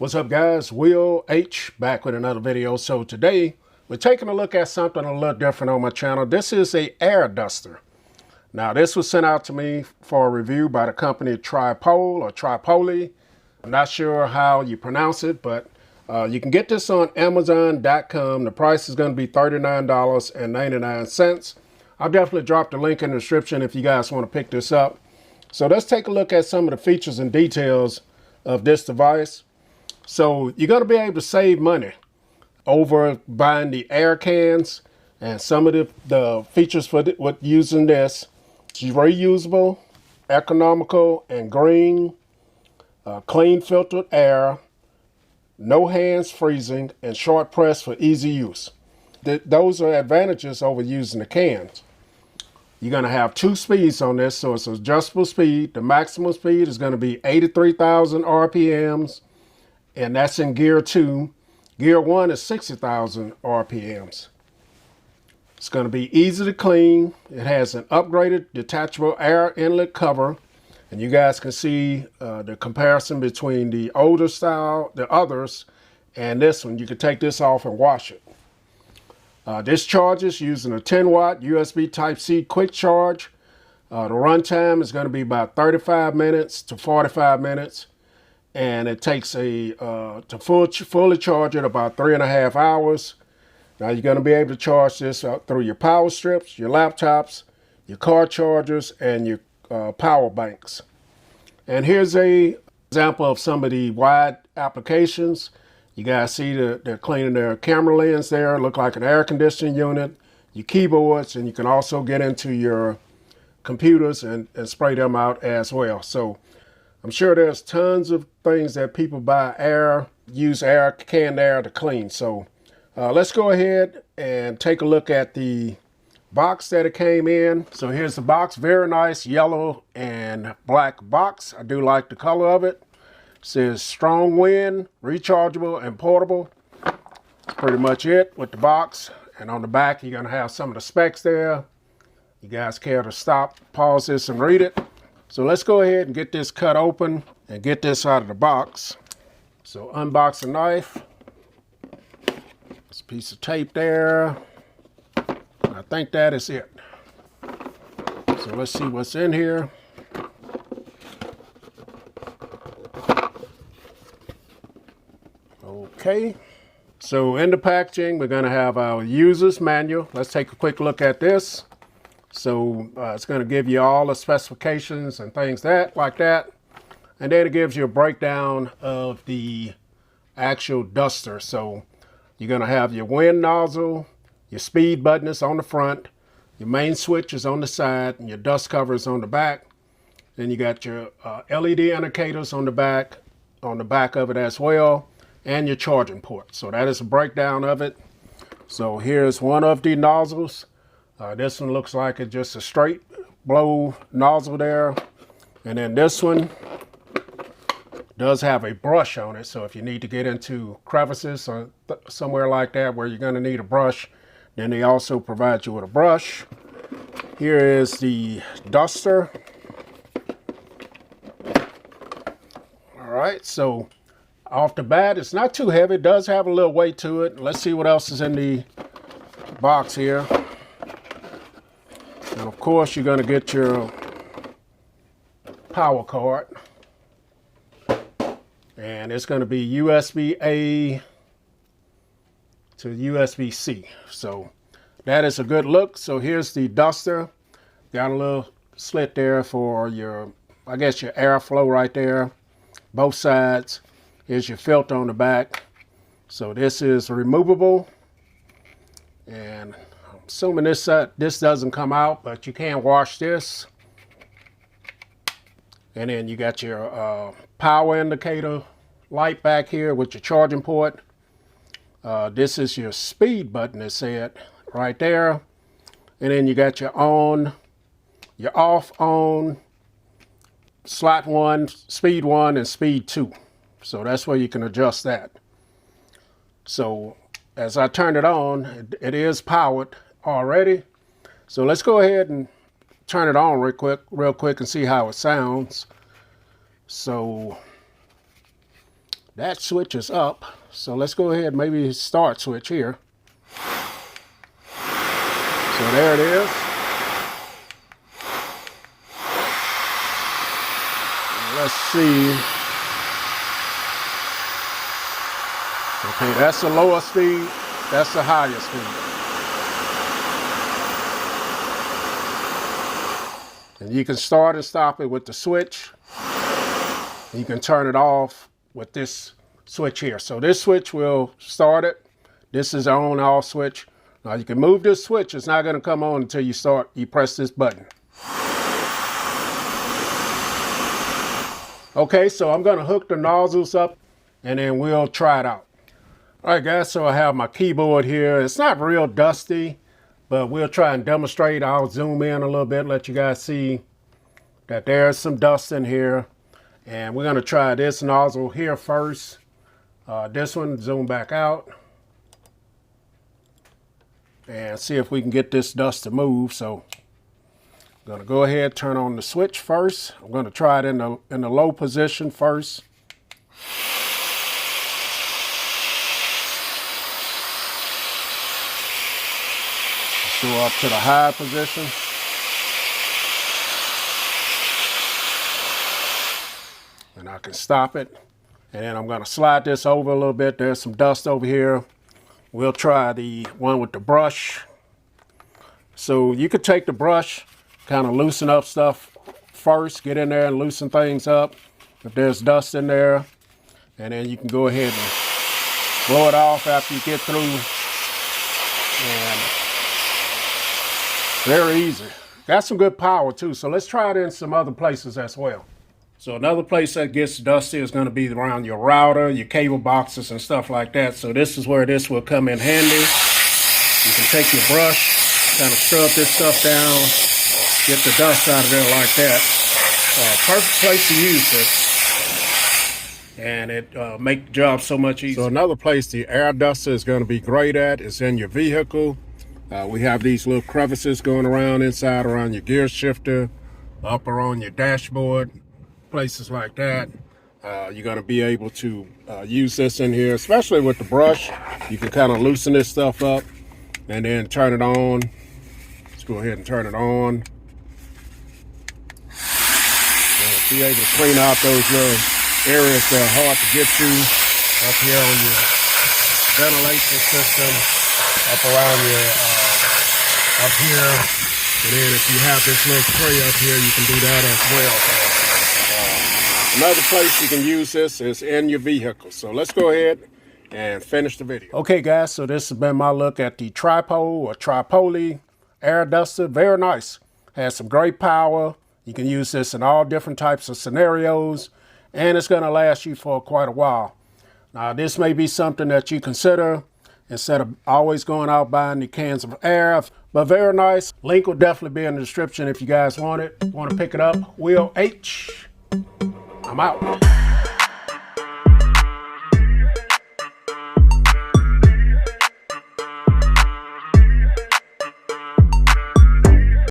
What's up, guys? Will H back with another video. So today we're taking a look at something a little different on my channel. This is a air duster. Now this was sent out to me for a review by the company TriPole or TriPole. I'm not sure how you pronounce it, but you can get this on Amazon.com. The price is going to be $39.99. I'll definitely drop the link in the description if you guys want to pick this up. So let's take a look at some of the features and details of this device. So you're going to be able to save money over buying the air cans, and some of the features for with using this: it's reusable, economical, and green, clean filtered air, no hands freezing, and short press for easy use. Those are advantages over using the cans. You're going to have 2 speeds on this, so it's adjustable speed. The maximum speed is going to be 83,000 RPMs. And that's in gear 2. Gear 1 is 60,000 RPMs. It's going to be easy to clean. It has an upgraded detachable air inlet cover. And you guys can see the comparison between the older style, the others, and this one. You can take this off and wash it. This charges using a 10-watt USB Type-C quick charge. The runtime is going to be about 35 minutes to 45 minutes. And it takes to fully charge it about 3.5 hours. Now you're going to be able to charge this through your power strips, your laptops, your car chargers, and your power banks. And here's a example of some of the wide applications. You guys see they're cleaning their camera lens there. Look like an air conditioning unit, your keyboards, and you can also get into your computers and spray them out as well. So I'm sure there's tons of things that people buy use canned air to clean. So let's go ahead and take a look at the box that it came in. So here's the box, very nice yellow and black box. I do like the color of it. It says strong wind, rechargeable, and portable. That's pretty much it with the box. And on the back, you're gonna have some of the specs there. You guys care to stop, pause this, and read it? So let's go ahead and get this cut open and get this out of the box. So unbox the knife. There's a piece of tape there. I think that is it. So let's see what's in here. Okay. So in the packaging, we're going to have our user's manual. Let's take a quick look at this. So it's going to give you all the specifications and things like that. And then it gives you a breakdown of the actual duster. So you're going to have your wind nozzle, your speed button is on the front, your main switch is on the side, and your dust cover is on the back. Then you got your LED indicators on the back of it as well, and your charging port. So that is a breakdown of it. So here's one of the nozzles. This one looks like it's just a straight blow nozzle there. And then this one does have a brush on it. So if you need to get into crevices or somewhere like that where you're going to need a brush, then they also provide you with a brush. Here is the duster. All right, so off the bat, it's not too heavy. It does have a little weight to it. Let's see what else is in the box here. And of course, you're going to get your power cord. And it's going to be USB-A to USB-C. So that is a good look. So here's the duster. Got a little slit there for your, I guess, your airflow right there. Both sides. Here's your filter on the back. So this is removable. And assuming this doesn't come out, but you can wash this. And then you got your power indicator light back here with your charging port. This is your speed button, it said right there. And then you got your on, your off, on, slot 1, speed 1, and speed 2. So that's where you can adjust that. So as I turn it on, it is powered already. So let's go ahead and turn it on real quick and see how it sounds. So that switch is up. So let's go ahead and maybe start switch here. So there it is. Let's see. Okay, that's the lower speed. That's the higher speed. And you can start and stop it with the switch. You can turn it off with this switch here. So this switch will start it. This is the on-off switch. Now you can move this switch. It's not going to come on until you press this button. Okay, so I'm going to hook the nozzles up and then we'll try it out. All right, guys, so I have my keyboard here. It's not real dusty, but we'll try and demonstrate. I'll zoom in a little bit, let you guys see that there's some dust in here. And we're going to try this nozzle here first. This one, zoom back out. And see if we can get this dust to move. So I'm going to go ahead, turn on the switch first. I'm going to try it in the low position first. Let's go up to the high position. And I can stop it. And then I'm going to slide this over a little bit. There's some dust over here. We'll try the one with the brush. So you could take the brush, kind of loosen up stuff first, get in there and loosen things up if there's dust in there. And then you can go ahead and blow it off after you get through. And very easy. Got some good power too. So let's try it in some other places as well. So another place that gets dusty is going to be around your router, your cable boxes and stuff like that. So this is where this will come in handy. You can take your brush, kind of scrub this stuff down, get the dust out of there like that. Perfect place to use this. And it makes the job so much easier. So another place the air duster is going to be great at is in your vehicle. We have these little crevices going around inside, around your gear shifter, up around your dashboard. Places like that, you're going to be able to use this in here, especially with the brush. You can kind of loosen this stuff up and then turn it on. Let's go ahead and turn it on. And be able to clean out those little areas that are hard to get to up here on your ventilation system, up around your, up here. And then if you have this little tray up here, you can do that as well. Another place you can use this is in your vehicle. So let's go ahead and finish the video. Okay, guys, so this has been my look at the TriPole or TriPole air duster. Very nice. Has some great power. You can use this in all different types of scenarios, and it's going to last you for quite a while. Now, this may be something that you consider instead of always going out buying the cans of air, but very nice. Link will definitely be in the description if you guys want it. Want to pick it up. Will H. I'm out.